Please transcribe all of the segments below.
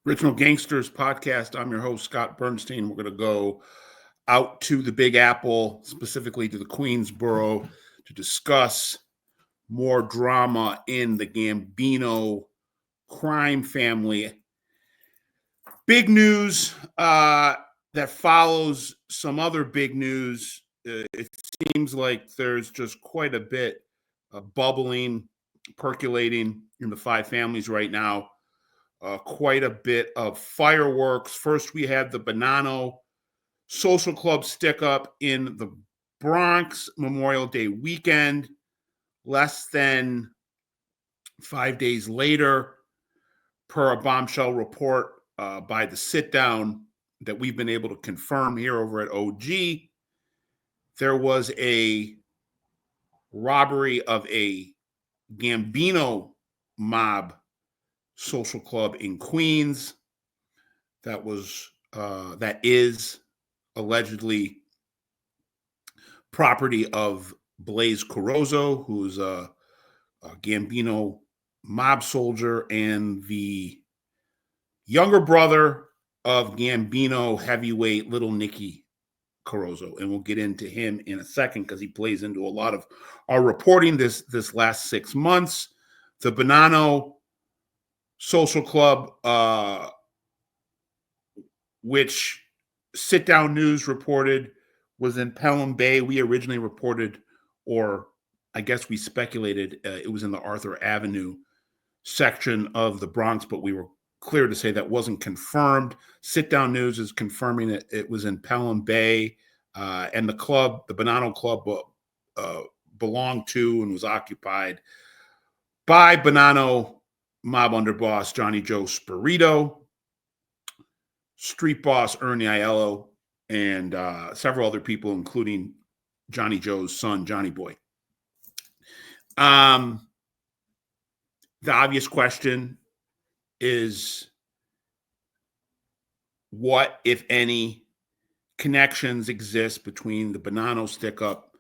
Original Gangsters Podcast. I'm your host, Scott Burnstein. We're going to go out to the Big Apple, specifically to the Queensboro, to discuss more drama in the Gambino crime family. Big news that follows some other big news. It seems like there's just quite a bit of bubbling, percolating in the five families right now. Quite a bit of fireworks. First, we had the Bonanno Social Club stick-up in the Bronx Memorial Day weekend. Less than 5 days later, per a bombshell report by the sit-down that we've been able to confirm here over at OG, there was a robbery of a Gambino mob social club in Queens that is allegedly property of Blaze Carozzo, who's a Gambino mob soldier and the younger brother of Gambino heavyweight Little Nicky Carozzo. And we'll get into him in a second because he plays into a lot of our reporting this last 6 months. The Bonanno Social Club, which Sit Down News reported was in Pelham Bay. We originally reported, or I guess we speculated, it was in the Arthur Avenue section of the Bronx, but we were clear to say that wasn't confirmed. Sit Down News is confirming that it was in Pelham Bay, and the club, the Bonanno Club, belonged to and was occupied by Bonanno mob underboss Johnny Joe Spirito, street boss Ernie Aiello, and several other people, including Johnny Joe's son, Johnny Boy. The obvious question is, what, if any, connections exist between the Bonanno stick-up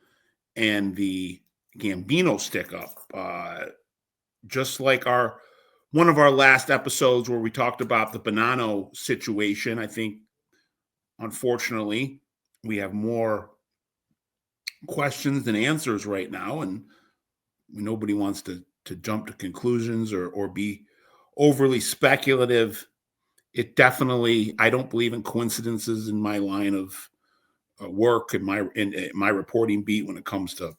and the Gambino stick-up? Just like one of our last episodes where we talked about the Bonanno situation, I think, unfortunately, we have more questions than answers right now, and nobody wants to jump to conclusions or be overly speculative. It definitely, I don't believe in coincidences in my line of work and my reporting beat when it comes to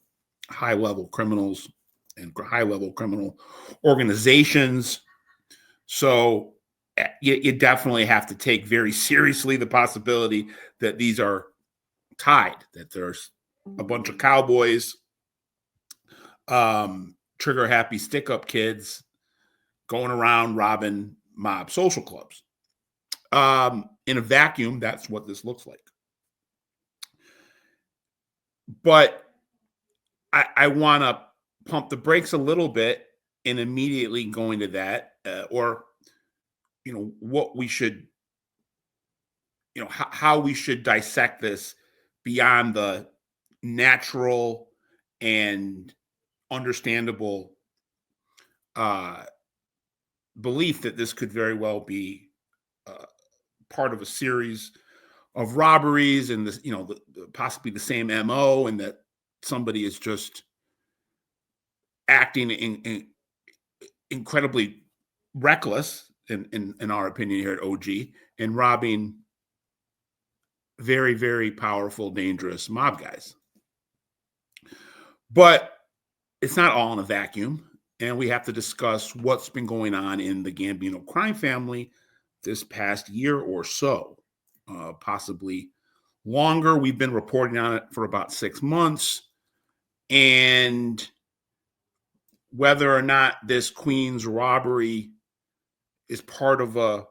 high-level criminals and high-level criminal organizations. So you definitely have to take very seriously the possibility that these are tied, that there's a bunch of cowboys, trigger-happy stick-up kids going around robbing mob social clubs. In a vacuum, that's what this looks like. But I want to pump the brakes a little bit and immediately go into that, or what we should, how we should dissect this beyond the natural and understandable belief that this could very well be part of a series of robberies and this, possibly the same MO, and that somebody is just acting incredibly reckless, in our opinion here at OG, and robbing very, very powerful, dangerous mob guys. But it's not all in a vacuum, and we have to discuss what's been going on in the Gambino crime family this past year or so, possibly longer. We've been reporting on it for about 6 months, and whether or not this Queens robbery is part of a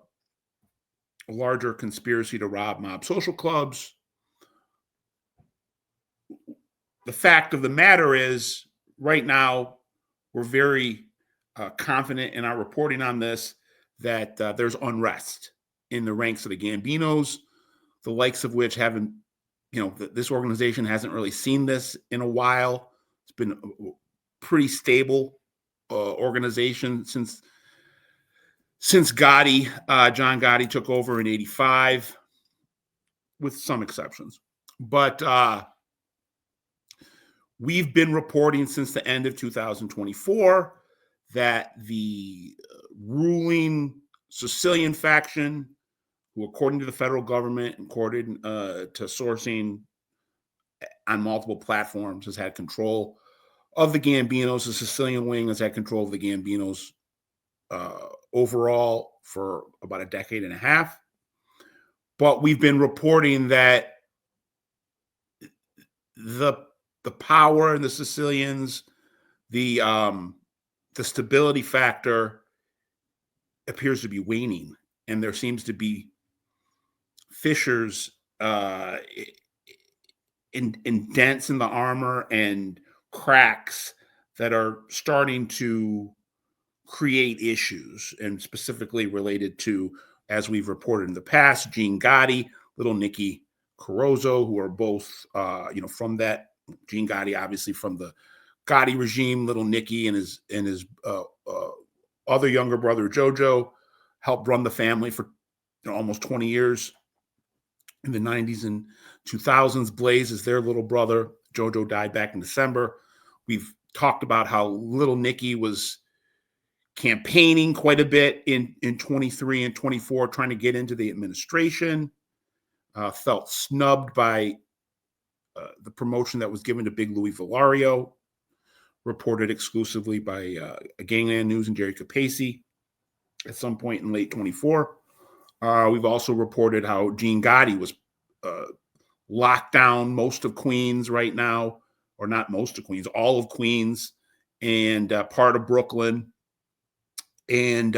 larger conspiracy to rob mob social clubs, the fact of the matter is, right now, we're very confident in our reporting on this, that there's unrest in the ranks of the Gambinos, the likes of which haven't, this organization hasn't really seen this in a while. It's been a pretty stable organization since since Gotti, John Gotti took over in 85, with some exceptions. But we've been reporting since the end of 2024 that the ruling Sicilian faction, who according to the federal government, according to sourcing on multiple platforms, has had control of the Gambinos. The Sicilian wing has had control of the Gambinos overall for about a decade and a half. But we've been reporting that the power in the Sicilians, the stability factor appears to be waning, and there seems to be fissures in dents in the armor and cracks that are starting to create issues, and specifically related to, as we've reported in the past, Gene Gotti, little Nicky Carozzo, who are both, from that. Gene Gotti, obviously from the Gotti regime. Little Nicky and his other younger brother Jojo helped run the family for almost 20 years in the 90s and 2000s. Blaze is their little brother. Jojo died back in December. We've talked about how little Nicky was campaigning quite a bit in 23 and 24, trying to get into the administration. Felt snubbed by the promotion that was given to Big Louis Villario, reported exclusively by Gangland News and Jerry Capacey at some point in late 24. We've also reported how Gene Gotti was locked down most of Queens right now, or not most of Queens, all of Queens and part of Brooklyn, and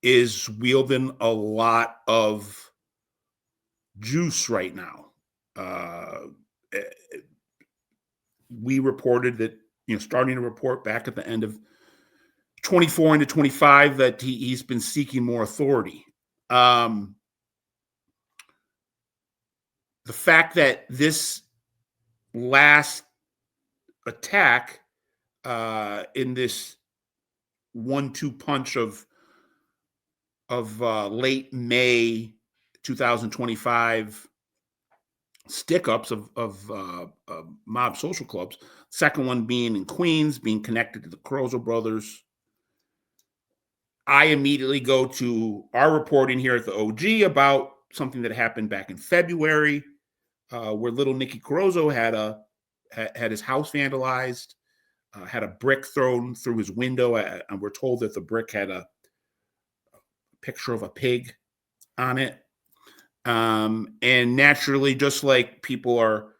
is wielding a lot of juice right now. We reported that, starting to report back at the end of 24 into 25, that he's been seeking more authority. The fact that this last attack in this 1-2 punch of late May 2025 stick-ups of mob social clubs, second one being in Queens, being connected to the Carozzo brothers, I immediately go to our reporting here at the OG about something that happened back in February, where little Nicky Carozzo had his house vandalized, had a brick thrown through his window, and we're told that the brick had a picture of a pig on it. And naturally, just like people are,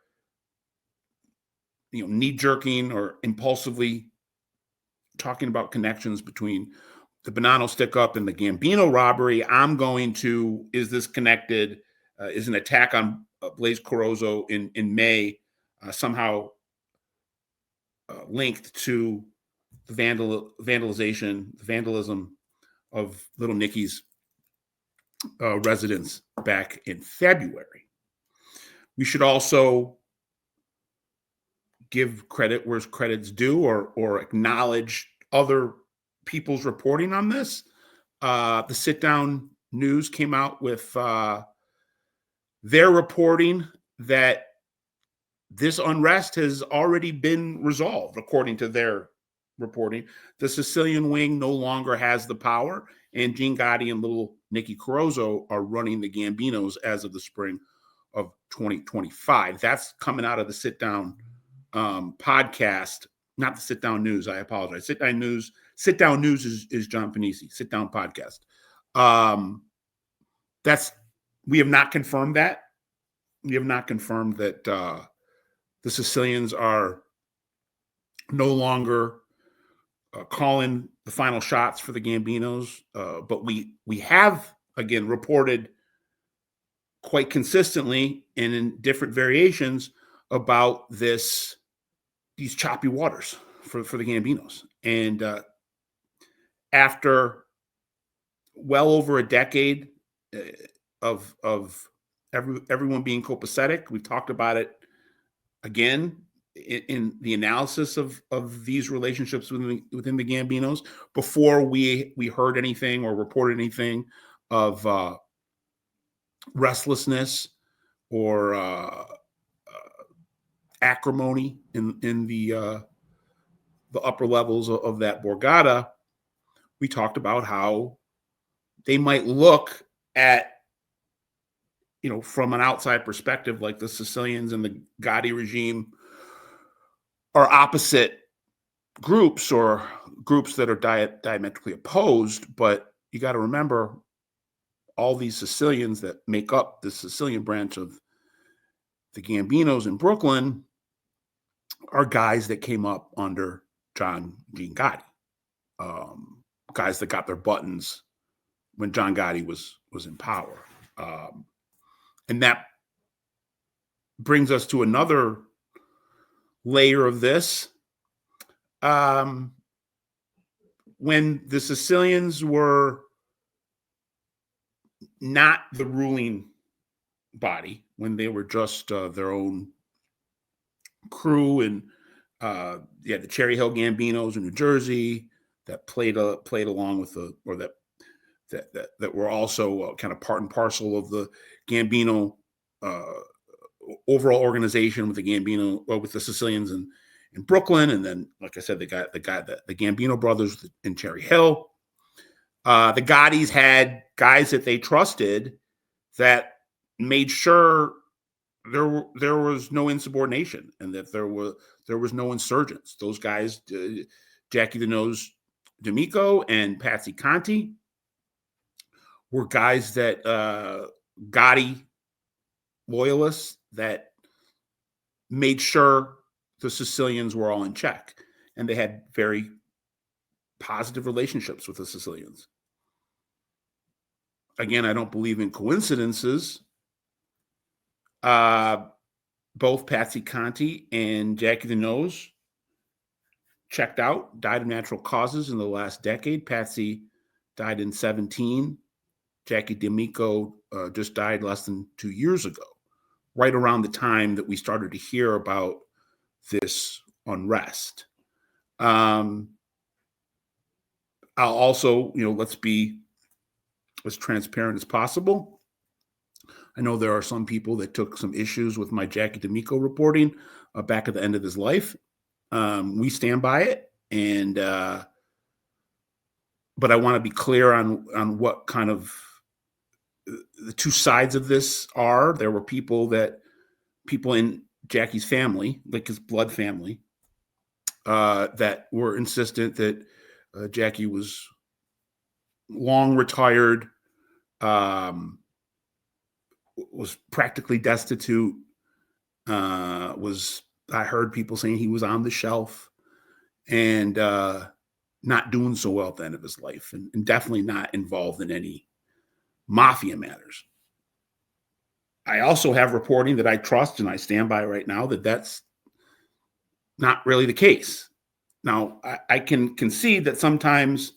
knee-jerking or impulsively talking about connections between the Bonanno stick-up and the Gambino robbery, I'm going to, is this connected? Is an attack on Blaze Carozzo in May somehow linked to the vandalism of little Nicky's residence back in February? We should also give credit where credit's due, or acknowledge other people's reporting on this. The Sit Down News came out with their reporting that this unrest has already been resolved, according to their reporting. The Sicilian wing no longer has the power, and Gene Gotti and little Nicky Carozzo are running the Gambinos as of the spring of 2025. That's coming out of the Sit Down podcast, not the Sit Down News. I apologize. Sit Down News is John Panisi. Sit Down podcast. We have not confirmed that. We have not confirmed that the Sicilians are no longer calling the final shots for the Gambinos, but we have, again, reported quite consistently and in different variations about these choppy waters for the Gambinos. And after well over a decade of everyone being copacetic, we've talked about it again in the analysis of these relationships within the Gambinos before we heard anything or reported anything of restlessness or acrimony in the upper levels of that Borgata. We talked about how they might look at, from an outside perspective, like the Sicilians and the Gotti regime are opposite groups or groups that are diametrically opposed. But you got to remember, all these Sicilians that make up the Sicilian branch of the Gambinos in Brooklyn are guys that came up under John Gene Gotti, guys that got their buttons when John Gotti was in power. And that brings us to another layer of this. When the Sicilians were not the ruling body, when they were just their own crew, and the Cherry Hill Gambinos in New Jersey that played along with that were also kind of part and parcel of the Gambino overall organization with the Gambino, with the Sicilians in Brooklyn, and then, like I said, the Gambino brothers in Cherry Hill. The Gottis had guys that they trusted that made sure there was no insubordination and that there was no insurgents. Those guys, Jackie the Nose D'Amico and Patsy Conti, were guys that Gotti loyalists that made sure the Sicilians were all in check, and they had very positive relationships with the Sicilians. Again, I don't believe in coincidences. Both Patsy Conti and Jackie the Nose checked out, died of natural causes in the last decade. Patsy died in 2017. Jackie D'Amico just died less than 2 years ago, right around the time that we started to hear about this unrest. I'll also, let's be as transparent as possible. I know there are some people that took some issues with my Jackie D'Amico reporting back at the end of his life. We stand by it, and but I want to be clear on what kind of the two sides of this are. There were people in Jackie's family, like his blood family, that were insistent that Jackie was long retired, was practically destitute, I heard people saying he was on the shelf and not doing so well at the end of his life, and definitely not involved in any mafia matters. I also have reporting that I trust and I stand by right now that that's not really the case. Now, I can concede that sometimes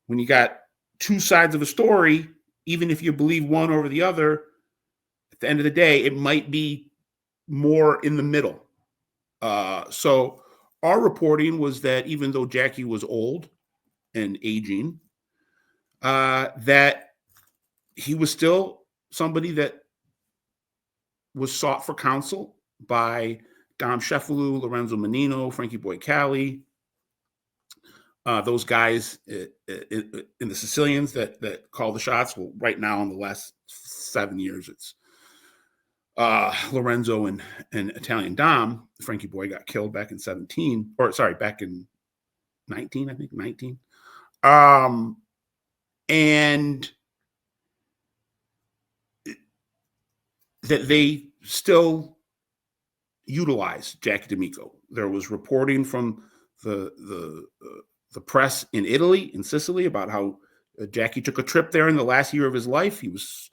when you got two sides of a story, even if you believe one over the other, at the end of the day, it might be more in the middle. So our reporting was that even though Jackie was old and aging, that he was still somebody that was sought for counsel by Dom Sheffalu, Lorenzo Menino, Frankie Boy Cali, those guys in the Sicilians that call the shots. Well, right now in the last 7 years, it's Lorenzo and Italian Dom. Frankie Boy got killed back in 17, or sorry, back in 19, I think 19. And that they still utilize Jackie D'Amico. There was reporting from the press in Italy, in Sicily, about how Jackie took a trip there in the last year of his life. He was,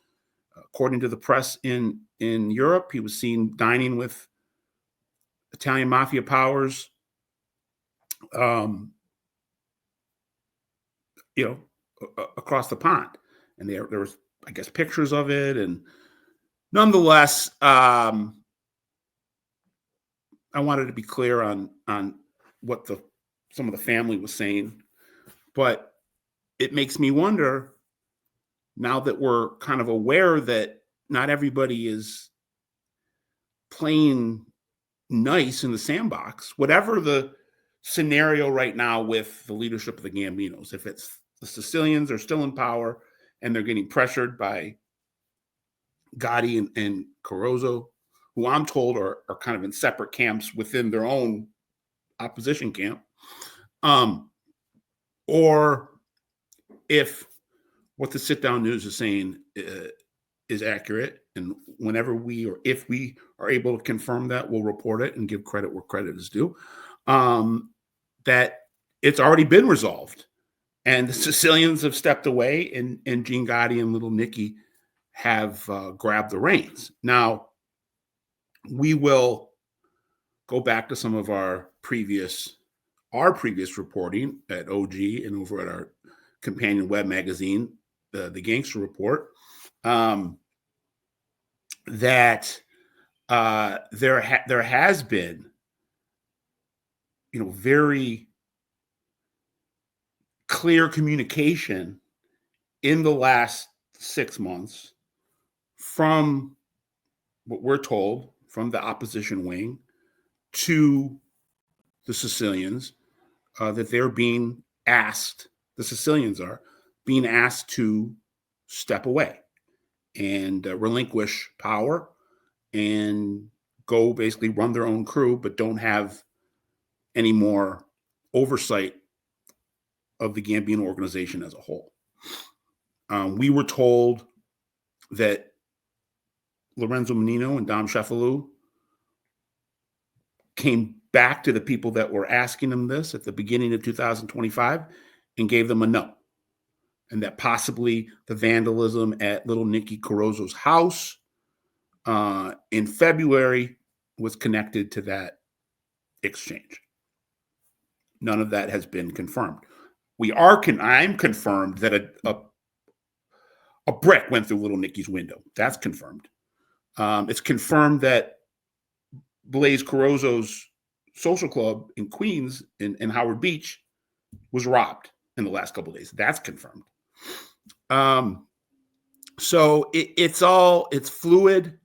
according to the press in Europe, he was seen dining with Italian mafia powers, across the pond. And there was, I guess, pictures of it. And nonetheless, I wanted to be clear on what some of the family was saying, but it makes me wonder, now that we're kind of aware that not everybody is playing nice in the sandbox, whatever the scenario right now with the leadership of the Gambinos, if it's the Sicilians are still in power and they're getting pressured by Gotti and Carozzo, who I'm told are kind of in separate camps within their own opposition camp, or if what the sit down news is saying is accurate, and whenever if we are able to confirm that, we'll report it and give credit where credit is due, that it's already been resolved and the Sicilians have stepped away, and Gene Gotti and Little Nicky have grabbed the reins. Now, we will go back to some of our previous reporting at OG and over at our companion web magazine, the Gangster Report, that there has been, very clear communication in the last 6 months from what we're told from the opposition wing to the Sicilians, that they're being asked, the Sicilians are being asked to step away and relinquish power and go basically run their own crew, but don't have any more oversight of the Gambino organization as a whole. We were told that Lorenzo Menino and Dom Cefalù came back to the people that were asking them this at the beginning of 2025 and gave them a no. And that possibly the vandalism at Little Nicky Carozzo's house in February was connected to that exchange. None of that has been confirmed. I'm confirmed that a brick went through Little Nicky's window. That's confirmed. It's confirmed that Blaze Carozzo's social club in Queens, in Howard Beach, was robbed in the last couple of days. That's confirmed. So it's fluid.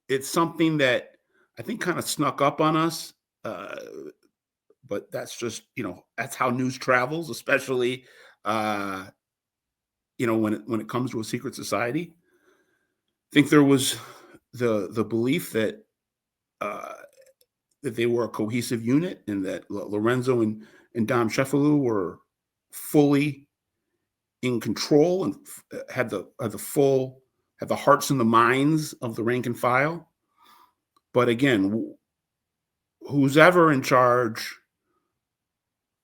It's something that I think kind of snuck up on us. But that's just, that's how news travels, especially, when it comes to a secret society. I think there was the belief that they were a cohesive unit, and that Lorenzo and Dom Cefalù were fully in control and had the hearts and the minds of the rank and file. But again, who's ever in charge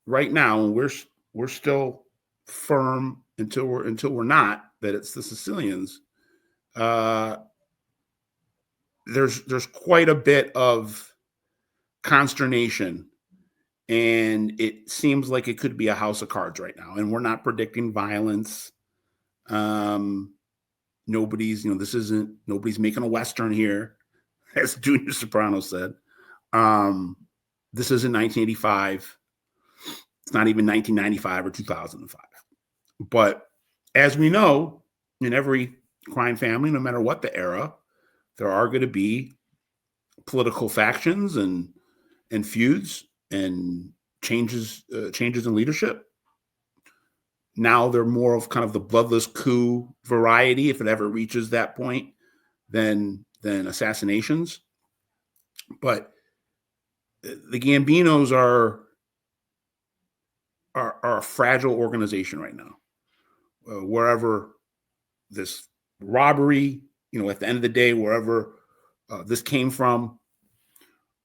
right now, and we're still firm until we're not, that it's the Sicilians. There's quite a bit of consternation, and it seems like it could be a house of cards right now. And we're not predicting violence. Nobody's making a Western here, as Junior Soprano said. This isn't 1985. It's not even 1995 or 2005. But as we know, in every crime family, no matter what the era, there are going to be political factions and feuds and changes in leadership. Now they're more of kind of the bloodless coup variety, if it ever reaches that point, than assassinations. But the Gambinos are a fragile organization right now. Wherever this robbery, at the end of the day, wherever this came from,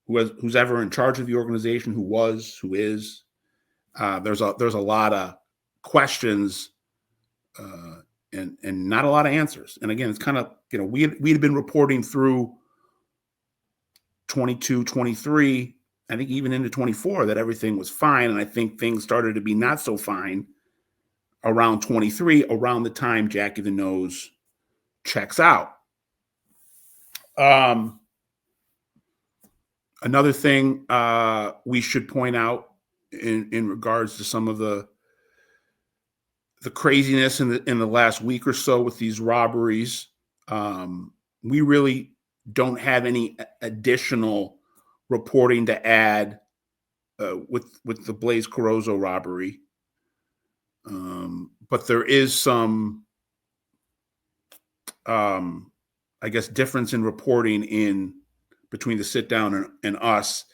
who's ever in charge of the organization, who is, there's a lot of questions and not a lot of answers. And again, it's kind of, we had been reporting through 22, 23, I think even into 24, that everything was fine. And I think things started to be not so fine around 23, around the time Jackie the Nose checks out. Another thing we should point out in regards to some of the craziness in the last week or so with these robberies, we really don't have any additional reporting to add with the Blaze Carozzo robbery. But there is some, I guess, difference in reporting in between the sit down and us.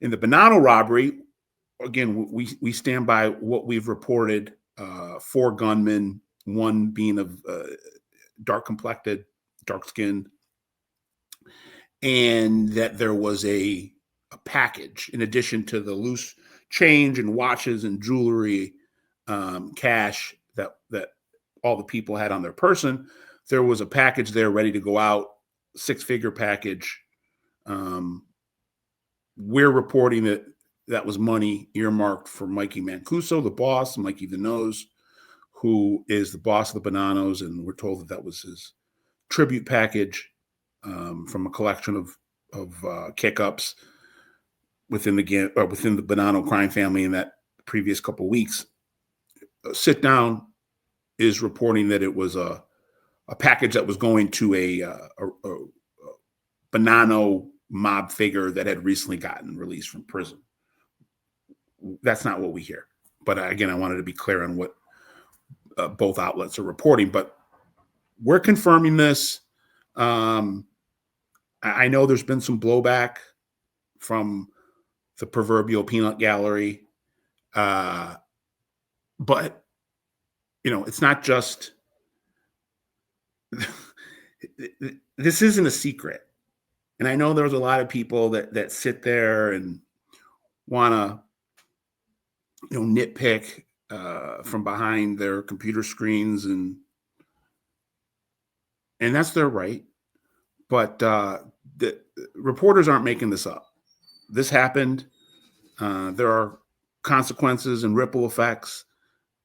In the Bonanno robbery, again, we stand by what we've reported. 4 gunmen, one being of dark complected, dark skinned, and that there was a package in addition to the loose change and watches and jewelry, cash that all the people had on their person. There was a package there ready to go out, 6-figure package. We're reporting that was money earmarked for Mikey Mancuso, the boss, Mikey the Nose, who is the boss of the Bonannos, and we're told that was his tribute package from a collection of kick-ups within the Bonanno crime family in that previous couple of weeks. Sit Down is reporting that it was a package that was going to a Bonanno mob figure that had recently gotten released from prison. That's not what we hear. But again, I wanted to be clear on what both outlets are reporting. But we're confirming this. I know there's been some blowback from the proverbial peanut gallery. But, it's not just, this isn't a secret. And I know there's a lot of people that sit there and want to, nitpick from behind their computer screens, and that's their right. But the reporters aren't making this up. This happened. There are consequences and ripple effects.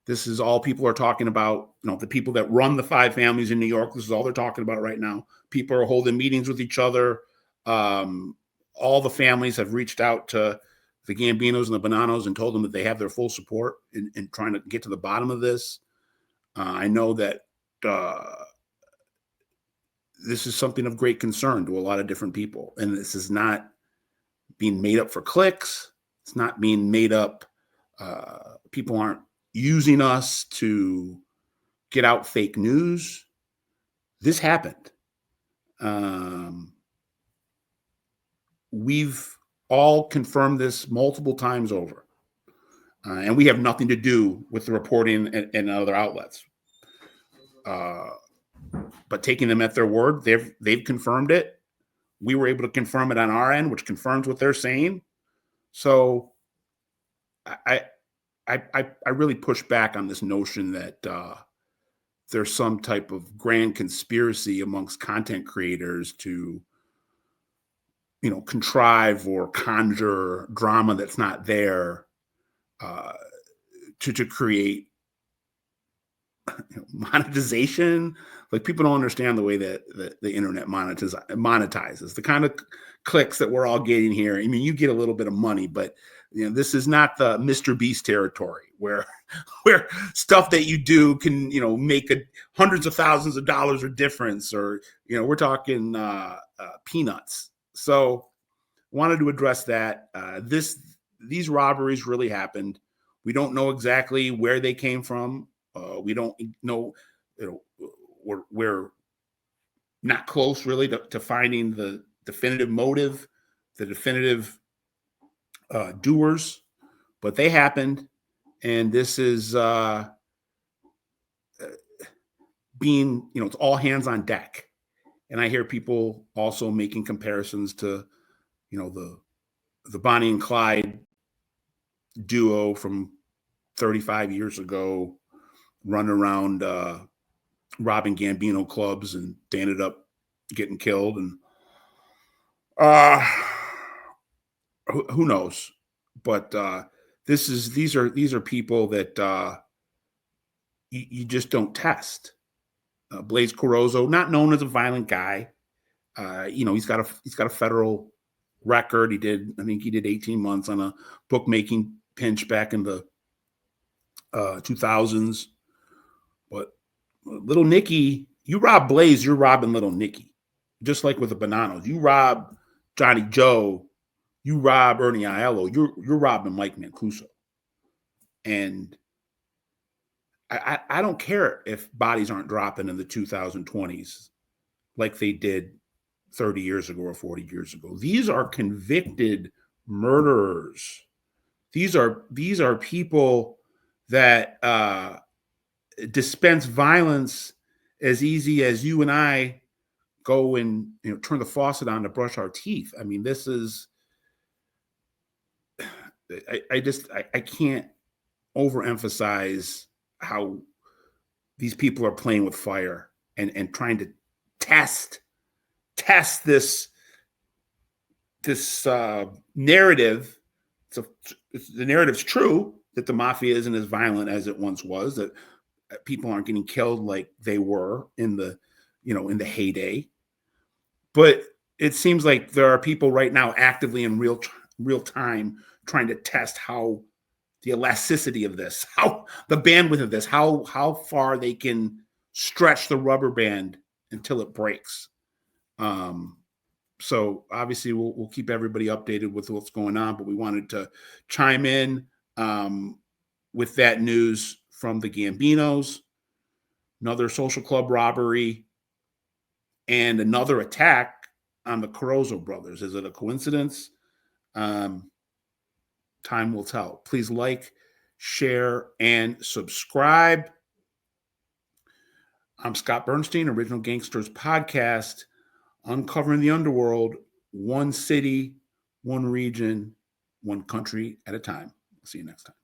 This is all people are talking about. The people that run the 5 families in New York, this is all they're talking about right now. People are holding meetings with each other. All the families have reached out to the Gambinos and the Bonannos and told them that they have their full support in trying to get to the bottom of this. I know that this is something of great concern to a lot of different people. And this is not being made up for clicks. It's not being made up. People aren't using us to get out fake news. This happened. We've all confirmed this multiple times over. And we have nothing to do with the reporting and other outlets. But taking them at their word, they've confirmed it. We were able to confirm it on our end, which confirms what they're saying. So I really push back on this notion that there's some type of grand conspiracy amongst content creators to, contrive or conjure drama that's not there, to create monetization. Like, people don't understand the way that the internet monetizes. The kind of clicks that we're all getting here. I mean, you get a little bit of money, but this is not the Mr. Beast territory where stuff that you do can make hundreds of thousands of dollars of difference, or we're talking peanuts. So wanted to address that. These robberies really happened. We don't know exactly where they came from. We don't know. We're not close really to finding the definitive motive, the definitive doers, but they happened. And this is being, it's all hands on deck. And I hear people also making comparisons to, the Bonnie and Clyde duo from 35 years ago, running around robbing Gambino clubs, and they ended up getting killed. And who knows? But these are people that you just don't test. Blaze Carozzo, not known as a violent guy, he's got a federal record. I think he did 18 months on a bookmaking pinch back in the 2000s. But Little Nicky, you rob Blaze, you're robbing Little Nicky. Just like with the Bananos. You rob Johnny Joe, you rob Ernie Aiello, you're robbing Mike Mancuso. And I don't care if bodies aren't dropping in the 2020s like they did 30 years ago or 40 years ago. These are convicted murderers. These are people that dispense violence as easy as you and I go and turn the faucet on to brush our teeth. I mean, this is I can't overemphasize how these people are playing with fire and trying to test this narrative. So the narrative's true that the mafia isn't as violent as it once was, that people aren't getting killed like they were in the heyday. But it seems like there are people right now actively in real time trying to test how the elasticity of this, how the bandwidth of this, how far they can stretch the rubber band until it breaks. So obviously we'll keep everybody updated with what's going on, but we wanted to chime in with that news from the Gambinos, another social club robbery, and another attack on the Carozzo brothers. Is it a coincidence? Time will tell. Please like, share, and subscribe. I'm Scott Burnstein, Original Gangsters Podcast, uncovering the underworld, one city, one region, one country at a time. See you next time.